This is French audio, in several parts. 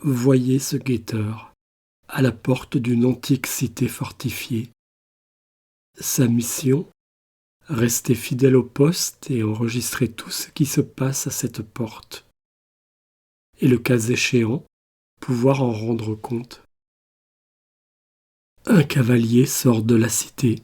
Voyez ce guetteur, à la porte d'une antique cité fortifiée. Sa mission, rester fidèle au poste et enregistrer tout ce qui se passe à cette porte. Et le cas échéant, pouvoir en rendre compte. Un cavalier sort de la cité.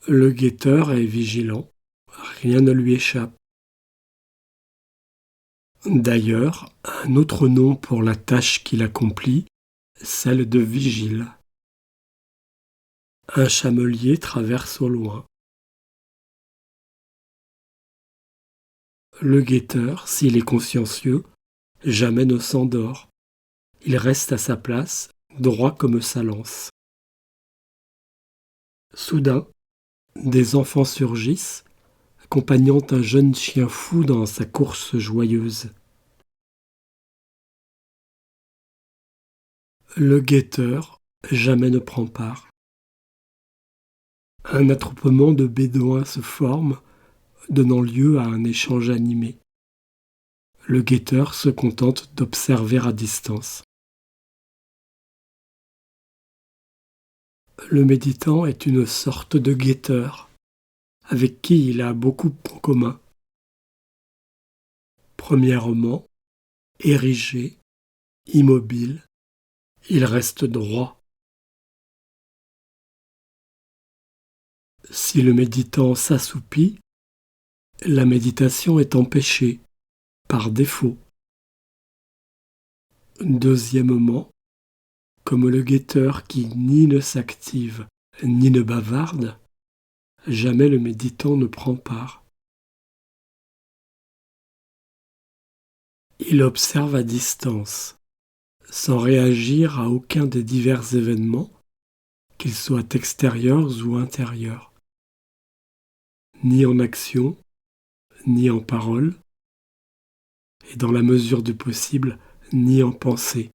Le guetteur est vigilant, rien ne lui échappe. D'ailleurs, un autre nom pour la tâche qu'il accomplit, celle de vigile. Un chamelier traverse au loin. Le guetteur, s'il est consciencieux, jamais ne s'endort. Il reste à sa place, droit comme sa lance. Soudain, des enfants surgissent, accompagnant un jeune chien fou dans sa course joyeuse. Le guetteur jamais ne prend part. Un attroupement de bédouins se forme, donnant lieu à un échange animé. Le guetteur se contente d'observer à distance. Le méditant est une sorte de guetteur, avec qui il a beaucoup en commun. Premièrement, érigé, immobile, il reste droit. Si le méditant s'assoupit, la méditation est empêchée, par défaut. Deuxièmement, comme le guetteur qui ni ne s'active, ni ne bavarde, jamais le méditant ne prend part. Il observe à distance, sans réagir à aucun des divers événements, qu'ils soient extérieurs ou intérieurs, ni en action, ni en parole, et dans la mesure du possible, ni en pensée.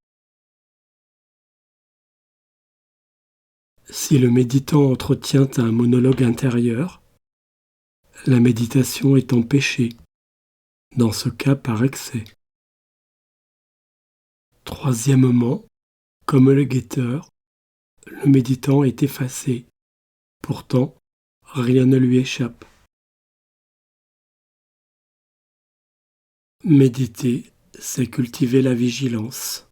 Si le méditant entretient un monologue intérieur, la méditation est empêchée, dans ce cas par excès. Troisièmement, comme le guetteur, le méditant est effacé. Pourtant, rien ne lui échappe. Méditer, c'est cultiver la vigilance.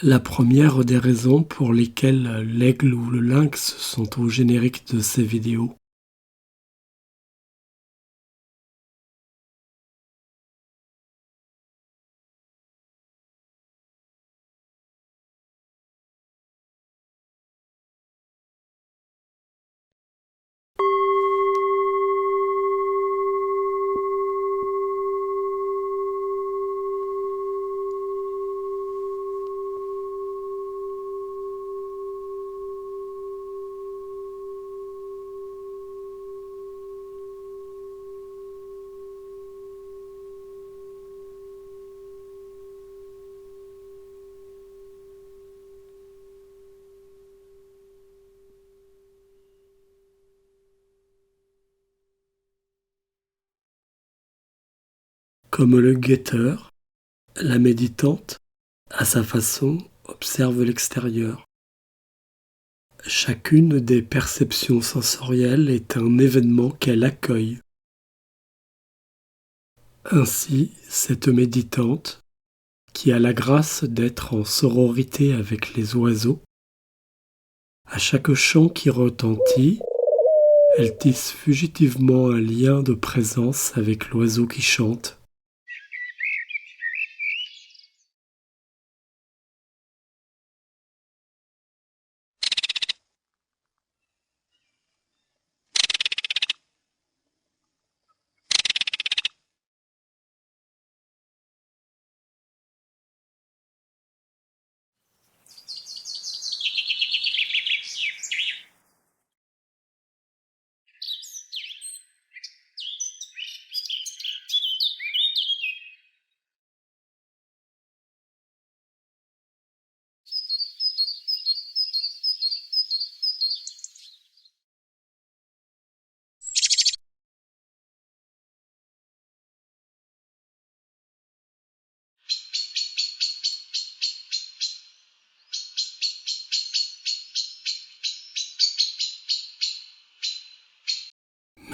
La première des raisons pour lesquelles l'aigle ou le lynx sont au générique de ces vidéos. Comme le guetteur, la méditante, à sa façon, observe l'extérieur. Chacune des perceptions sensorielles est un événement qu'elle accueille. Ainsi, cette méditante, qui a la grâce d'être en sororité avec les oiseaux, à chaque chant qui retentit, elle tisse fugitivement un lien de présence avec l'oiseau qui chante.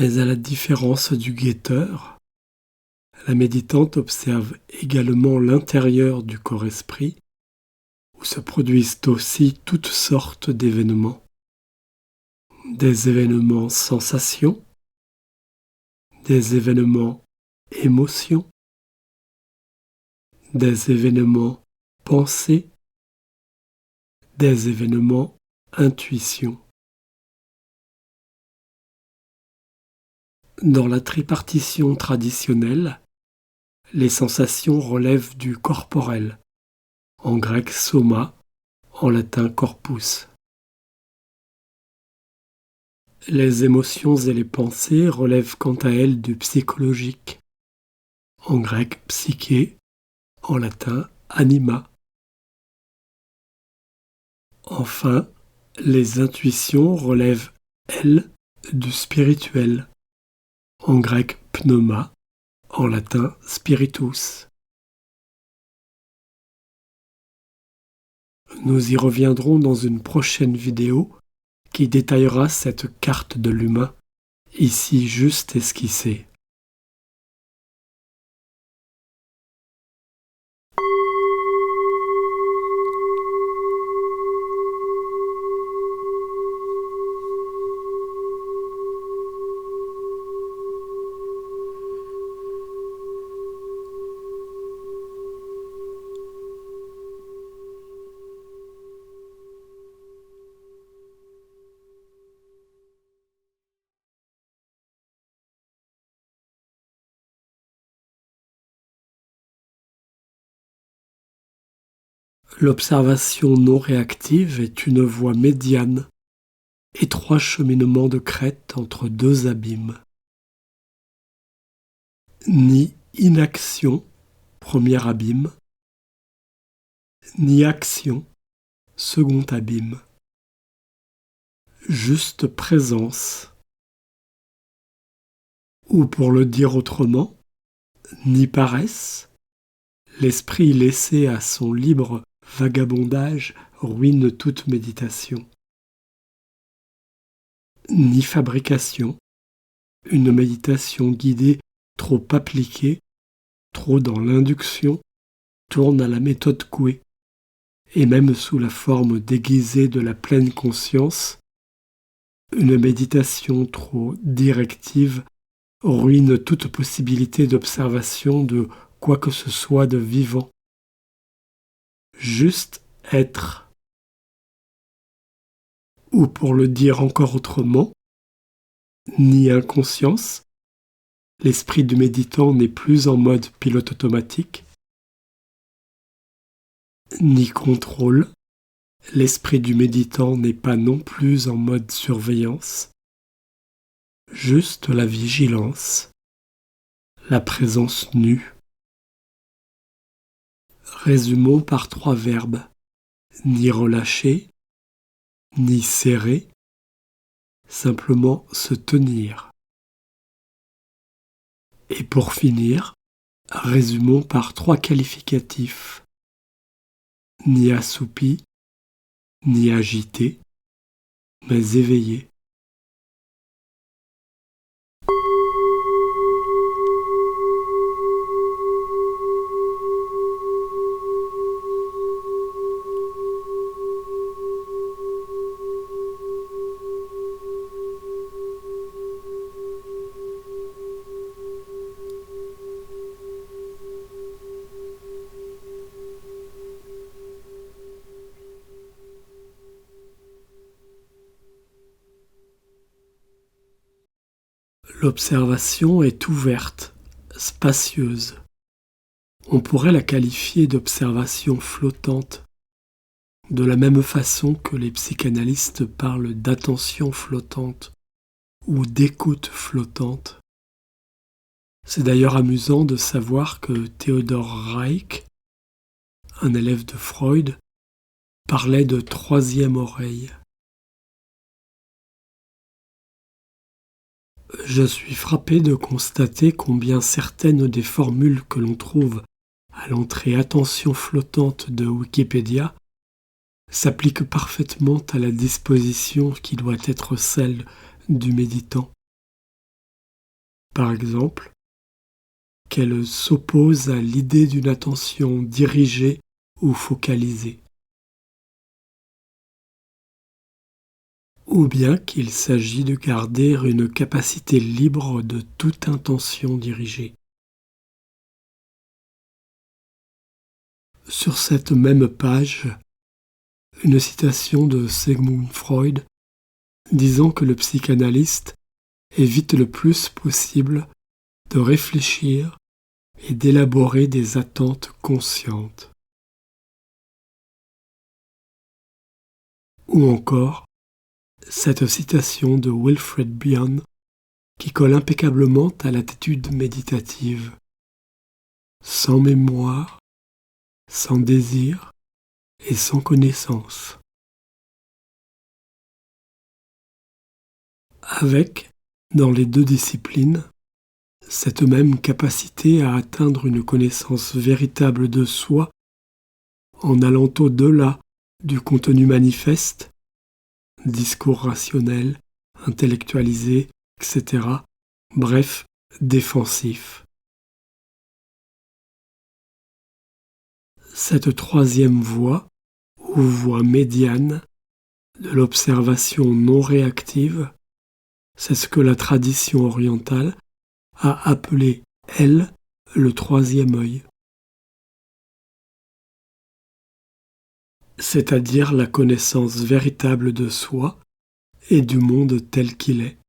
Mais à la différence du guetteur, la méditante observe également l'intérieur du corps-esprit, où se produisent aussi toutes sortes d'événements. Des événements sensations, des événements émotions, des événements pensées, des événements intuitions. Dans la tripartition traditionnelle, les sensations relèvent du corporel, en grec soma, en latin corpus. Les émotions et les pensées relèvent quant à elles du psychologique, en grec psyché, en latin anima. Enfin, les intuitions relèvent, elles, du spirituel, en grec pneuma, en latin spiritus. Nous y reviendrons dans une prochaine vidéo qui détaillera cette carte de l'humain, ici juste esquissée. L'observation non réactive est une voie médiane, étroit cheminement de crête entre deux abîmes. Ni inaction, premier abîme, ni action, second abîme. Juste présence. Ou pour le dire autrement, ni paresse, l'esprit laissé à son libre vagabondage ruine toute méditation. Ni fabrication, une méditation guidée trop appliquée, trop dans l'induction, tourne à la méthode Coué, et même sous la forme déguisée de la pleine conscience, une méditation trop directive ruine toute possibilité d'observation de quoi que ce soit de vivant. Juste être. Ou pour le dire encore autrement, ni inconscience, l'esprit du méditant n'est plus en mode pilote automatique, ni contrôle, l'esprit du méditant n'est pas non plus en mode surveillance, juste la vigilance, la présence nue. Résumons par 3 verbes, ni relâcher, ni serrer, simplement se tenir. Et pour finir, résumons par 3 qualificatifs, ni assoupi, ni agité, mais éveillé. L'observation est ouverte, spacieuse. On pourrait la qualifier d'observation flottante, de la même façon que les psychanalystes parlent d'attention flottante ou d'écoute flottante. C'est d'ailleurs amusant de savoir que Theodor Reik, un élève de Freud, parlait de troisième oreille. Je suis frappé de constater combien certaines des formules que l'on trouve à l'entrée attention flottante de Wikipédia s'appliquent parfaitement à la disposition qui doit être celle du méditant. Par exemple, qu'elle s'oppose à l'idée d'une attention dirigée ou focalisée, ou bien qu'il s'agit de garder une capacité libre de toute intention dirigée. Sur cette même page, une citation de Sigmund Freud disant que le psychanalyste évite le plus possible de réfléchir et d'élaborer des attentes conscientes. Ou encore, cette citation de Wilfred Bion qui colle impeccablement à l'attitude méditative. Sans mémoire, sans désir et sans connaissance. Avec, dans les deux disciplines, cette même capacité à atteindre une connaissance véritable de soi en allant au-delà du contenu manifeste, discours rationnel, intellectualisé, etc. Bref, défensif. Cette troisième voie, ou voie médiane, de l'observation non réactive, c'est ce que la tradition orientale a appelé, elle, le troisième œil, c'est-à-dire la connaissance véritable de soi et du monde tel qu'il est.